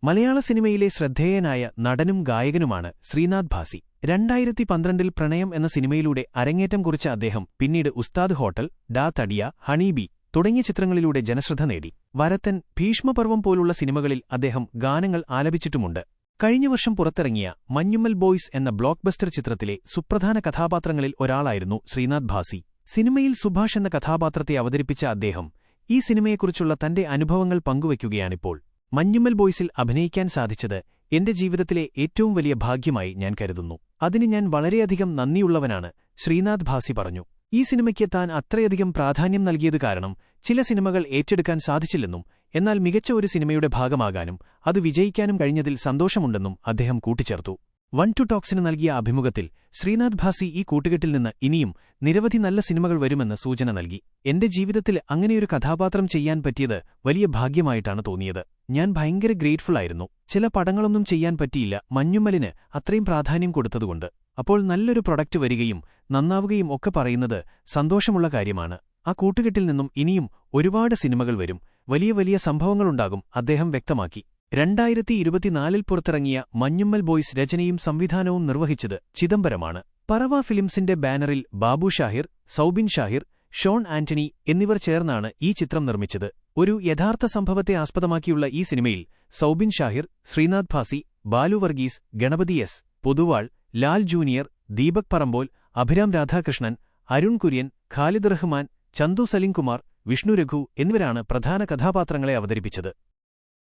മലയാള സിനിമയിലെ ശ്രദ്ധേയനായ നടനും ഗായകനുമാണ് ശ്രീനാഥ് ഭാസി. 2012-ൽ പ്രണയം എന്ന സിനിമയിലൂടെ അരങ്ങേറ്റം കുറിച്ച അദ്ദേഹം പിന്നീട് ഉസ്താദ് ഹോട്ടൽ, ഡാ തടിയ, ഹണീബി തുടങ്ങിയ ചിത്രങ്ങളിലൂടെ ജനശ്രദ്ധ നേടി. വരത്തൻ, ഭീഷ്മപർവം പോലുള്ള സിനിമകളിൽ അദ്ദേഹം ഗാനങ്ങൾ ആലപിച്ചിട്ടുമുണ്ട്. കഴിഞ്ഞ വർഷം പുറത്തിറങ്ങിയ മഞ്ഞുമ്മൽ ബോയ്സ് എന്ന ബ്ലോക്ക് ബസ്റ്റർ ചിത്രത്തിലെ സുപ്രധാന കഥാപാത്രങ്ങളിൽ ഒരാളായിരുന്നു ശ്രീനാഥ് ഭാസി. സിനിമയിൽ സുഭാഷ് എന്ന കഥാപാത്രത്തെ അവതരിപ്പിച്ച അദ്ദേഹം ഈ സിനിമയെക്കുറിച്ചുള്ള തന്റെ അനുഭവങ്ങൾ പങ്കുവയ്ക്കുകയാണിപ്പോൾ. മഞ്ഞുമ്മൽ ബോയ്സിൽ അഭിനയിക്കാൻ സാധിച്ചത് എന്റെ ജീവിതത്തിലെ ഏറ്റവും വലിയ ഭാഗ്യമായി ഞാൻ കരുതുന്നു. അതിന് ഞാൻ വളരെയധികം നന്ദിയുള്ളവനാണ്, ശ്രീനാഥ് ഭാസി പറഞ്ഞു. ഈ സിനിമയ്ക്ക് താൻ അത്രയധികം പ്രാധാന്യം നൽകിയത് കാരണം ചില സിനിമകൾ ഏറ്റെടുക്കാൻ സാധിച്ചില്ലെന്നും എന്നാൽ മികച്ച ഒരു സിനിമയുടെ ഭാഗമാകാനും അത് വിജയിക്കാനും കഴിഞ്ഞതിൽ സന്തോഷമുണ്ടെന്നും അദ്ദേഹം കൂട്ടിച്ചേർത്തു. 1 ടോക്സിന് നൽകിയ അഭിമുഖത്തിൽ ശ്രീനാഥ് ഭാസി ഈ കൂട്ടുകെട്ടിൽ നിന്ന് ഇനിയും നിരവധി നല്ല സിനിമകൾ വരുമെന്ന് സൂചന നൽകി. എന്റെ ജീവിതത്തിൽ അങ്ങനെയൊരു കഥാപാത്രം ചെയ്യാൻ പറ്റിയത് വലിയ ഭാഗ്യമായിട്ടാണ് തോന്നിയത്. ഞാൻ ഭയങ്കര ഗ്രേറ്റ്ഫുള്ളായിരുന്നു. ചില പടങ്ങളൊന്നും ചെയ്യാൻ പറ്റിയില്ല, മഞ്ഞുമ്മലിന് അത്രയും പ്രാധാന്യം കൊടുത്തതുകൊണ്ട്. അപ്പോൾ നല്ലൊരു പ്രൊഡക്റ്റ് വരികയും നന്നാവുകയും ഒക്കെ പറയുന്നത് സന്തോഷമുള്ള കാര്യമാണ്. ആ കൂട്ടുകെട്ടിൽ നിന്നും ഇനിയും ഒരുപാട് സിനിമകൾ വരും, വലിയ വലിയ സംഭവങ്ങളുണ്ടാകും, അദ്ദേഹം വ്യക്തമാക്കി. 2024-ൽ പുറത്തിറങ്ങിയ മഞ്ഞുമ്മൽ ബോയ്സ് രചനയും സംവിധാനവും നിർവഹിച്ചത് ചിദംബരമാണ്. പറവ ഫിലിംസിന്റെ ബാനറിൽ ബാബു ഷാഹിർ, സൗബിൻ ഷാഹിർ, ഷോൺ ആന്റണി എന്നിവർ ചേർന്നാണ് ഈ ചിത്രം നിർമ്മിച്ചത്. ഒരു യഥാർത്ഥ സംഭവത്തെ ആസ്പദമാക്കിയുള്ള ഈ സിനിമയിൽ സൗബിൻ ഷാഹിർ, ശ്രീനാഥ് ഭാസി, ബാലു വർഗീസ്, ഗണപതി എസ്. പൊതുവാൾ, ലാൽ ജൂനിയർ, ദീപക് പറമ്പോൽ, അഭിരാം രാധാകൃഷ്ണൻ, അരുൺ കുര്യൻ, ഖാലിദ് റഹ്മാൻ, ചന്തു സലിംകുമാർ, വിഷ്ണു രഘു എന്നിവരാണ് പ്രധാന കഥാപാത്രങ്ങളെ അവതരിപ്പിച്ചത്.